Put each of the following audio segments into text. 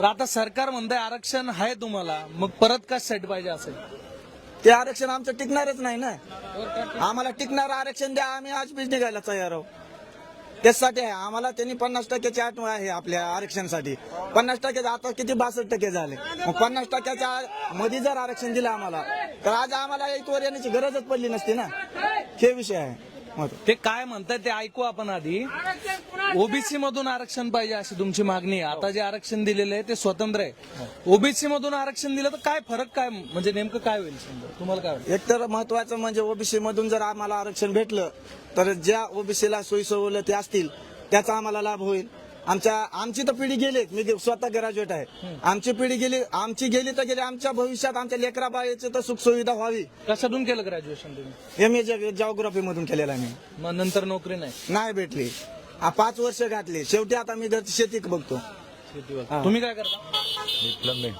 तर आता सरकार म्हणतंय आरक्षण आहे तुम्हाला, मग परत का सेट पाहिजे असेल? ते आरक्षण आमचं टिकणारच नाही ना. आम्हाला टिकणारं आरक्षण द्या, आम्ही आज बीज निघायला तयार आहोत. त्यासाठी आहे आम्हाला. त्यांनी 50% अट आहे आपल्या आरक्षणासाठी. 50% आता किती 62% झाले. मग 50% मध्ये जर आरक्षण दिलं आम्हाला, तर आज आम्हाला इथवर येण्याची गरजच पडली नसती ना. हे विषय आहे. ते काय म्हणतात ते ऐकू आपण आधी. ओबीसी मधून आरक्षण पाहिजे अशी तुमची मागणी आहे. आता जे आरक्षण दिलेलं आहे ते स्वतंत्र आहे. ओबीसी मधून आरक्षण दिलं तर काय फरक, काय म्हणजे नेमकं काय होईल समजा, तुम्हाला काय वाटतं? एकतर महत्वाचं म्हणजे ओबीसी मधून जर आम्हाला आरक्षण भेटलं तर ज्या ओबीसीला सोयी सवलती असतील त्याचा आम्हाला लाभ होईल. आमची तर पिढी गेली, मी स्वतः ग्रॅज्युएट आहे. आमची पिढी गेली, आमची गेली तर गेली. आमच्या भविष्यात आमच्या लेकरा बाळाची तर सुख सुविधा व्हावी. कशातून केलं ग्रॅज्युएशन तुम्ही? MA जॉग्राफी मधून केलेला मी. मग नंतर नोकरी नाही भेटली. 5 वर्ष घातली. शेवटी आता मी शेती बघतो. तुम्ही काय करता? प्लंबिंग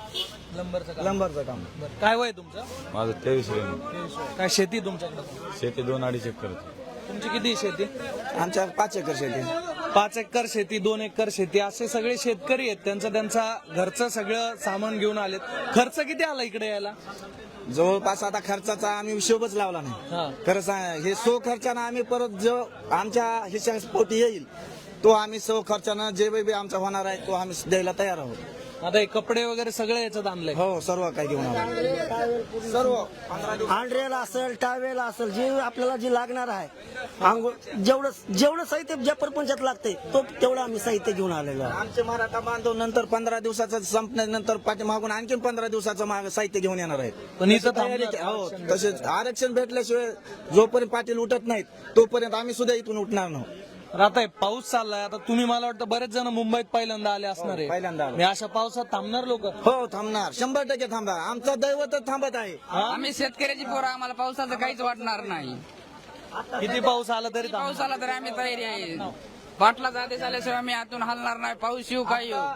लंबरचं काम. बरं. काय वय तुमचं? माझं 23 आहे. काय शेती तुमच्याकडे? शेती 2-2.5 एकर. तुमची किती शेती? आमच्या 5 एकर शेती. 5 एकर शेती, 2 एकर शेती, असे सगळे शेतकरी आहेत. त्यांचा घरचं सगळं सामान घेऊन आलेत. खर्च किती आला इकडे यायला? जवळपास आता खर्चाचा आम्ही हिशोबच लावला हा. नाही. खरं सांग, हे सो खर्चानं आम्ही परत जो आमच्या हिशोबपोटी येईल तो आम्ही सो खर्चानं जे बी आमचा होणार आहे तो आम्ही द्यायला तयार आहोत. आता हे कपडे वगैरे सगळे याच्यात आणलंय. हो, सर्व काही घेऊन आलो. सर्व हँड्रेल असेल, टावेल असेल, जे आपल्याला जे लागणार आहे, आंघोळ जेवढं साहित्य ज्या परपंचात लागते तेवढं आम्ही साहित्य घेऊन आलेलो आहे. आमचे मराठा बांधव नंतर 15 दिवसाचं संपल्यानंतर पाठीमागून आणखी 15 दिवसाचं साहित्य घेऊन येणार आहे. पण इथं तयारी थांबणार हो. आरक्षण तसेच आरक्षण भेटल्याशिवाय जोपर्यंत पाटील उठत नाहीत तोपर्यंत आम्ही सुद्धा इथून उठणार नाही. तर आता हे पाऊस चाललाय. आता तुम्ही, मला वाटतं बरेच जण मुंबईत पहिल्यांदा आले असणार आहे. पहिल्यांदा आलो. मी अशा पावसात थांबणार लोक? हो, थांबणार. 100% थांबणार. आमचा दैवतच थांबत आहे. आम्ही शेतकऱ्याची पोरं, आम्हाला पावसाचं काहीच वाटणार नाही. किती पाऊस आला तरी पाऊस आला तरी आम्ही तयारी आहे. पाटला जाते झाल्याशिवाय आम्ही आतून हलणार नाही. पाऊस येऊ काय येऊ.